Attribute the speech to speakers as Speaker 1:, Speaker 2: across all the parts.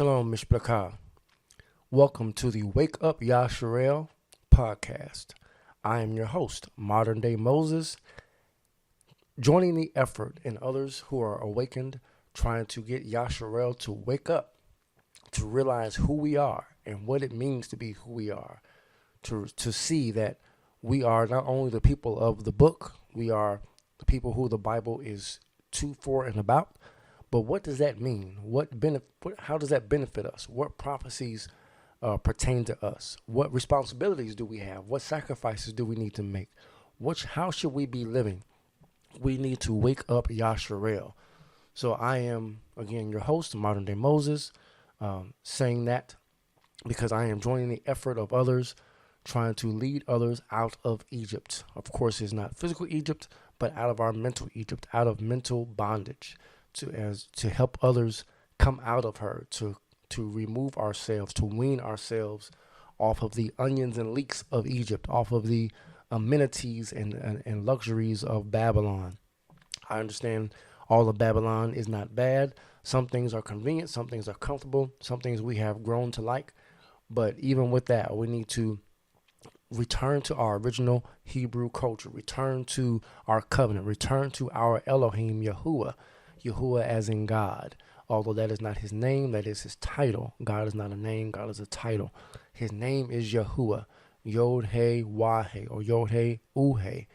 Speaker 1: Shalom, Mishpachah. Welcome to the Wake Up Yasharel podcast. I am your host, Modern Day Moses, joining the effort in others who are awakened, trying to get Yasharel to wake up, to realize who we are and what it means to be who we are, to see that we are not only the people of the book, we are the people who the Bible is to, for, and about. But what does that mean? How does that benefit us? What prophecies pertain to us? What responsibilities do we have? What sacrifices do we need to make? How should we be living? We need to wake up Yasharel. So I am, again, your host, Modern Day Moses, saying that because I am joining the effort of others, trying to lead others out of Egypt. Of course, it's not physical Egypt, but out of our mental Egypt, out of mental bondage. To help others come out of her, to remove ourselves, to wean ourselves off of the onions and leeks of Egypt, off of the amenities and luxuries of Babylon. I understand all of Babylon is not bad. Some things are convenient, some things are comfortable, some things we have grown to like. But even with that, we need to return to our original Hebrew culture, return to our covenant, return to our Elohim Yahuwah. Yahuwah as in God, although that is not his name, that is his title. God is not a name, God is a title. His name is Yahuwah, Yod-He, Wah-He, or Yod-He, Uhe,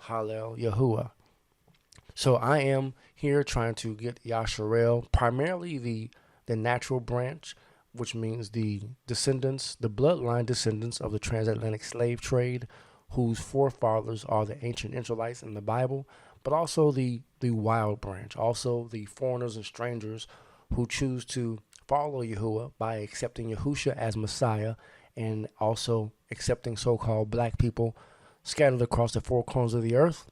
Speaker 1: Hallel, Yahuwah. So I am here trying to get Yasharel, primarily the natural branch, which means the descendants, the bloodline descendants of the transatlantic slave trade, whose forefathers are the ancient Israelites in the Bible, but also the wild branch, also the foreigners and strangers who choose to follow Yahuwah by accepting Yahusha as Messiah and also accepting so-called black people scattered across the four corners of the earth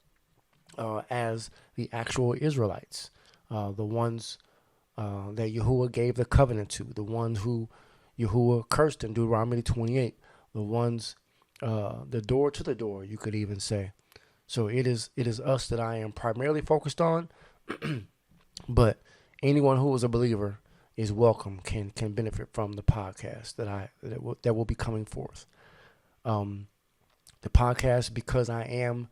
Speaker 1: as the actual Israelites, the ones that Yahuwah gave the covenant to, the ones who Yahuwah cursed in Deuteronomy 28, the ones, the door to the door, you could even say. So it is us that I am primarily focused on, but anyone who is a believer is welcome, can benefit from the podcast that will be coming forth. The podcast, because I am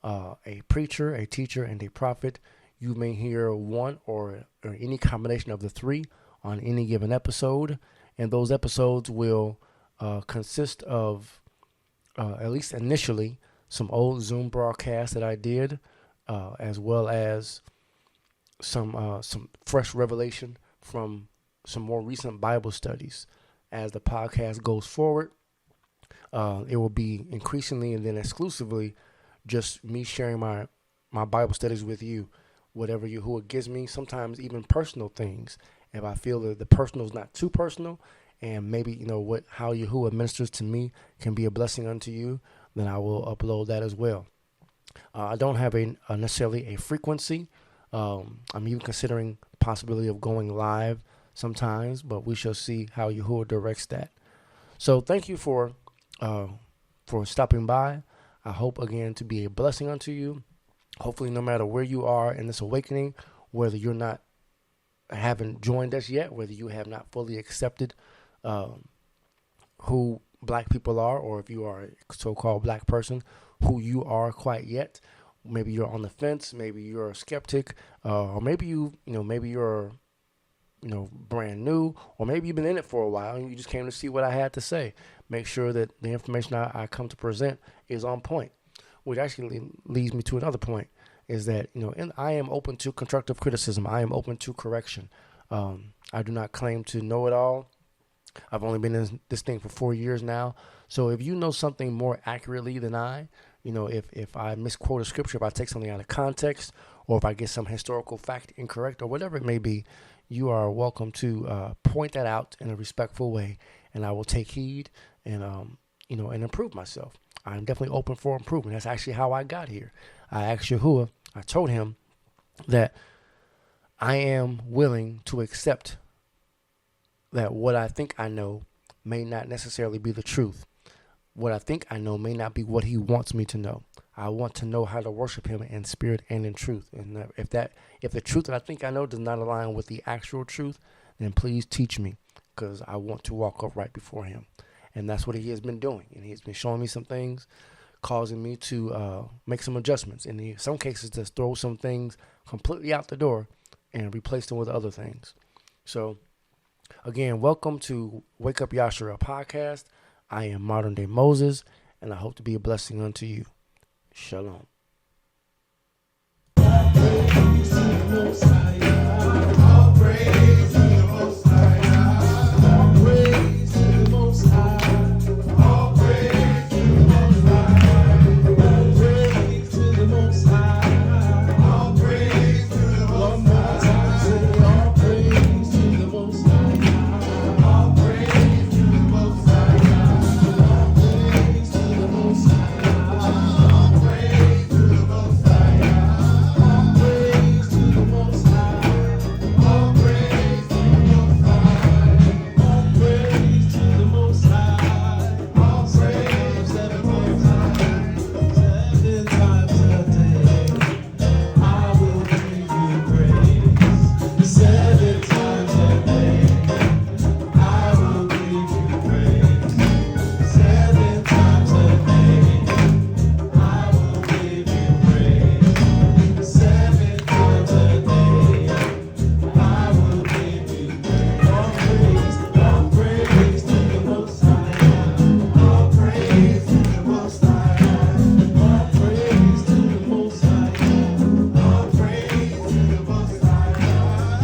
Speaker 1: a preacher, a teacher, and a prophet, you may hear one or any combination of the three on any given episode, and those episodes will consist of, at least initially, some old Zoom broadcasts that I did, as well as some fresh revelation from some more recent Bible studies. As the podcast goes forward, it will be increasingly and then exclusively just me sharing my Bible studies with you, whatever Yahuwah gives me, sometimes even personal things. If I feel that the personal is not too personal, and maybe how Yahuwah ministers to me can be a blessing unto you, then I will upload that as well. I don't have necessarily a frequency. I'm even considering possibility of going live sometimes, but we shall see how Yahuwah directs that. So thank you for stopping by. I hope again to be a blessing unto you. Hopefully, no matter where you are in this awakening, whether you're haven't joined us yet, whether you have not fully accepted who black people are, or if you are a so-called black person, who you are quite yet. Maybe you're on the fence, maybe you're a skeptic, or maybe maybe you're brand new, or maybe you've been in it for a while and you just came to see what I had to say. Make sure that the information I come to present is on point, which actually leads me to another point, is that and I am open to constructive criticism. I am open to correction. I do not claim to know it all. I've only been in this thing for 4 years now. So if you know something more accurately than I, if I misquote a scripture, if I take something out of context, or if I get some historical fact incorrect, or whatever it may be, you are welcome to point that out in a respectful way, and I will take heed and and improve myself. I'm definitely open for improvement. That's actually how I got here. I asked Yahuwah, I told him that I am willing to accept that what I think I know may not necessarily be the truth. What I think I know may not be what he wants me to know. I want to know how to worship him in spirit and in truth. And if the truth that I think I know does not align with the actual truth, then please teach me. because I want to walk upright before him. And that's what he has been doing. And he's been showing me some things, causing me to make some adjustments. And in some cases, just throw some things completely out the door and replace them with other things. So, again, welcome to Wake Up Yasharel podcast. I am Modern Day Moses, and I hope to be a blessing unto you. Shalom.